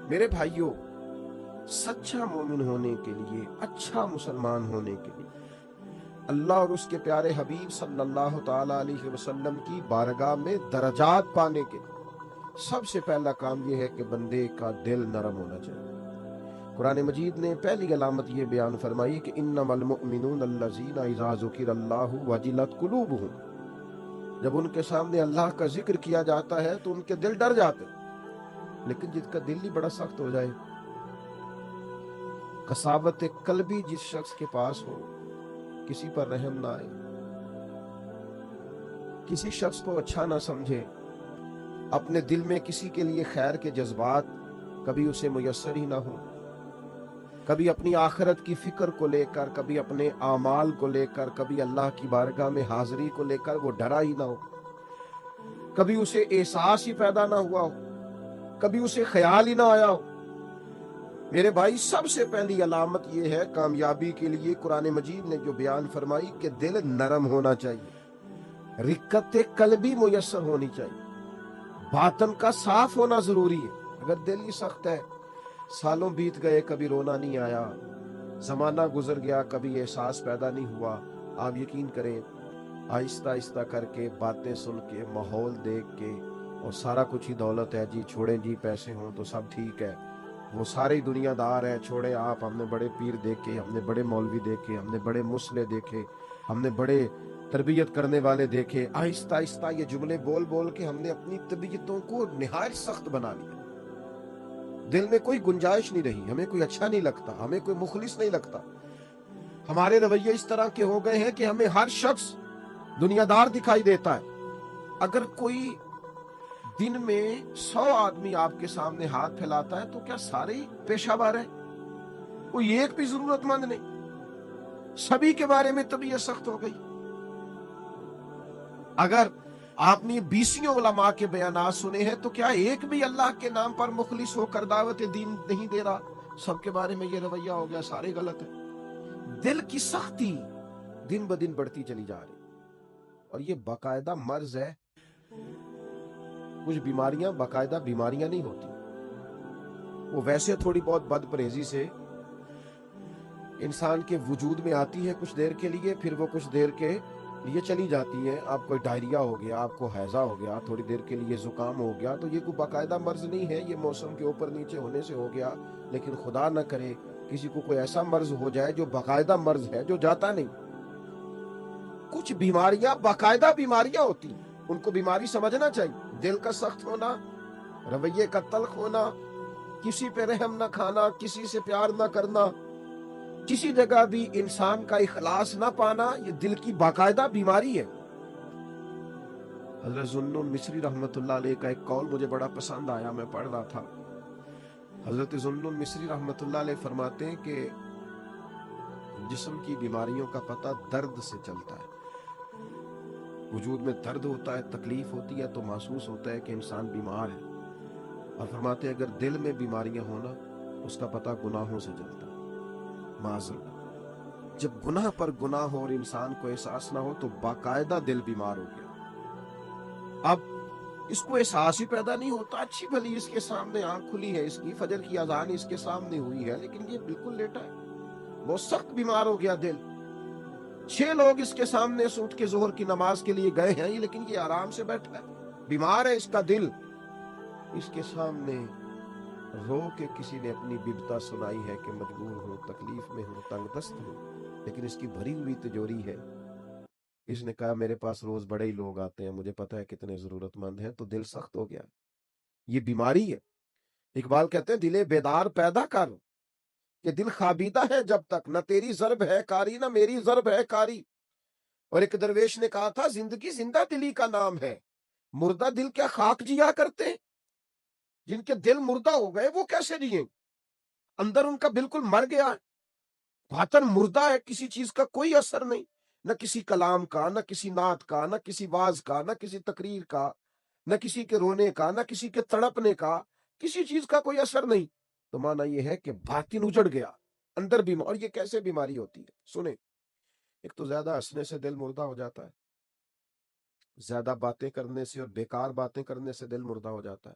میرے بھائیوں، سچا مومن ہونے کے لیے، اچھا مسلمان ہونے کے لیے، اللہ اور اس کے پیارے حبیب صلی اللہ تعالی علیہ وسلم کی بارگاہ میں درجات پانے کے لیے سب سے پہلا کام یہ ہے کہ بندے کا دل نرم ہونا چاہیے۔ قرآن مجید نے پہلی علامت یہ بیان فرمائی کہ انما المؤمنون الذین اذا ذکر اللہ وجلت قلوبہم، جب ان کے سامنے اللہ کا ذکر کیا جاتا ہے تو ان کے دل ڈر جاتے ہیں۔ لیکن جس کا دل ہی بڑا سخت ہو جائے، قساوت قلبی جس شخص کے پاس ہو، کسی پر رحم نہ آئے، کسی شخص کو اچھا نہ سمجھے، اپنے دل میں کسی کے لیے خیر کے جذبات کبھی اسے میسر ہی نہ ہو، کبھی اپنی آخرت کی فکر کو لے کر، کبھی اپنے اعمال کو لے کر، کبھی اللہ کی بارگاہ میں حاضری کو لے کر وہ ڈرا ہی نہ ہو، کبھی اسے احساس ہی پیدا نہ ہوا ہو، کبھی اسے خیال ہی نہ آیا ہو، میرے بھائی سب سے پہلی علامت یہ ہے کامیابی کے لیے قرآن مجید نے جو بیان فرمائی کہ دل نرم ہونا چاہیے، رقت قلبی میسر ہونی چاہیے، باطن کا صاف ہونا ضروری ہے۔ اگر دل ہی سخت ہے، سالوں بیت گئے کبھی رونا نہیں آیا، زمانہ گزر گیا کبھی احساس پیدا نہیں ہوا، آپ یقین کریں آہستہ آہستہ کر کے، باتیں سن کے، ماحول دیکھ کے، اور سارا کچھ ہی دولت ہے جی، چھوڑیں جی پیسے ہوں تو سب ٹھیک ہے، وہ سارے دنیا دار ہیں، چھوڑیں آپ، ہم نے بڑے پیر دیکھے، ہم نے بڑے مولوی دیکھے، ہم نے بڑے مسلے دیکھے، ہم نے بڑے تربیت کرنے والے دیکھے، آہستہ آہستہ یہ جملے بول بول کے ہم نے اپنی طبیعتوں کو نہایت سخت بنا لیا، دل میں کوئی گنجائش نہیں رہی، ہمیں کوئی اچھا نہیں لگتا، ہمیں کوئی مخلص نہیں لگتا، ہمارے رویے اس طرح کے ہو گئے ہیں کہ ہمیں ہر شخص دنیا دار دکھائی دیتا ہے۔ اگر کوئی دن میں 100 آدمی آپ کے سامنے ہاتھ پھیلاتا ہے تو کیا سارے ہی پیشہ ور ہیں؟ کوئی ایک بھی ضرورت مند نہیں، سبھی کے بارے میں طبیعت سخت ہو گئی۔ اگر آپ نے 20 علماء کے بیانات سنے ہیں تو کیا ایک بھی اللہ کے نام پر مخلص ہو کر دعوت دین نہیں دے رہا؟ سب کے بارے میں یہ رویہ ہو گیا، سارے غلط ہیں۔ دل کی سختی دن بدن بڑھتی چلی جا رہی، اور یہ باقاعدہ مرض ہے۔ کچھ بیماریاں باقاعدہ بیماریاں نہیں ہوتی، وہ ویسے تھوڑی بہت بد پرہیزی سے انسان کے وجود میں آتی ہے کچھ دیر کے لیے، پھر وہ کچھ دیر کے لیے چلی جاتی ہے۔ آپ کو ڈائریا ہو گیا، آپ کو ہیضہ ہو گیا، تھوڑی دیر کے لیے زکام ہو گیا، تو یہ کوئی باقاعدہ مرض نہیں ہے، یہ موسم کے اوپر نیچے ہونے سے ہو گیا۔ لیکن خدا نہ کرے کسی کو کوئی ایسا مرض ہو جائے جو باقاعدہ مرض ہے، جو جاتا نہیں۔ کچھ بیماریاں باقاعدہ بیماریاں ہوتی ہیں، ان کو بیماری سمجھنا چاہیے۔ دل کا سخت ہونا، رویے کا تلخ ہونا، کسی پہ رحم نہ کھانا، کسی سے پیار نہ کرنا، کسی جگہ بھی انسان کا اخلاص نہ پانا، یہ دل کی باقاعدہ بیماری ہے۔ حضرت ذوالنون مصری رحمت اللہ علیہ کا ایک قول مجھے بڑا پسند آیا، میں پڑھ رہا تھا۔ حضرت ذوالنون مصری رحمت اللہ علیہ فرماتے ہیں کہ جسم کی بیماریوں کا پتہ درد سے چلتا ہے۔ وجود میں درد ہوتا ہے، تکلیف ہوتی ہے تو محسوس ہوتا ہے کہ انسان بیمار ہے، اور فرماتے ہیں اگر دل میں بیماریاں ہونا اس کا پتہ گناہوں سے چلتا ہے۔ معاذ اللہ، جب گناہ پر گناہ ہو اور انسان کو احساس نہ ہو تو باقاعدہ دل بیمار ہو گیا۔ اب اس کو احساس ہی پیدا نہیں ہوتا، اچھی بھلی اس کے سامنے آنکھ کھلی ہے، اس کی فجر کی اذان اس کے سامنے ہوئی ہے، لیکن یہ بالکل لیٹا ہے، وہ سخت بیمار ہو گیا دل۔ 6 لوگ اس کے سامنے سے اٹھ کے ظہر کی نماز کے لیے گئے ہیں، لیکن یہ آرام سے بیٹھا ہے، بیمار ہے اس کا دل۔ اس کے سامنے رو کے کسی نے اپنی ببتا سنائی ہے کہ مجبور ہوں، تکلیف میں ہوں، تنگ دست ہوں، لیکن اس کی بھری ہوئی تجوری ہے۔ اس نے کہا میرے پاس روز بڑے ہی لوگ آتے ہیں، مجھے پتا ہے کتنے ضرورت مند ہیں، تو دل سخت ہو گیا۔ یہ بیماری ہے۔ اقبال کہتے ہیں دل بیدار پیدا کر کہ دل خوابیدہ ہے جب تک، نہ تیری ضرب ہے کاری نہ میری ضرب ہے کاری۔ اور ایک درویش نے کہا تھا زندگی زندہ دلی کا نام ہے، مردہ دل کیا خاک جیا کرتے ہیں؟ جن کے دل مردہ ہو گئے وہ کیسے جئیں؟ اندر ان کا بالکل مر گیا ہے، باطن مردہ ہے، کسی چیز کا کوئی اثر نہیں، نہ کسی کلام کا، نہ کسی نعت کا، نہ کسی واز کا، نہ کسی تقریر کا، نہ کسی کے رونے کا، نہ کسی کے تڑپنے کا، کسی چیز کا کوئی اثر نہیں۔ تو معنی یہ ہے کہ باطن اجڑ گیا، اندر بیمار۔ اور یہ کیسے بیماری ہوتی ہے؟ سنیں، ایک تو زیادہ ہنسنے سے دل مردہ ہو جاتا ہے، زیادہ باتیں کرنے سے اور بیکار باتیں کرنے سے دل مردہ ہو جاتا ہے،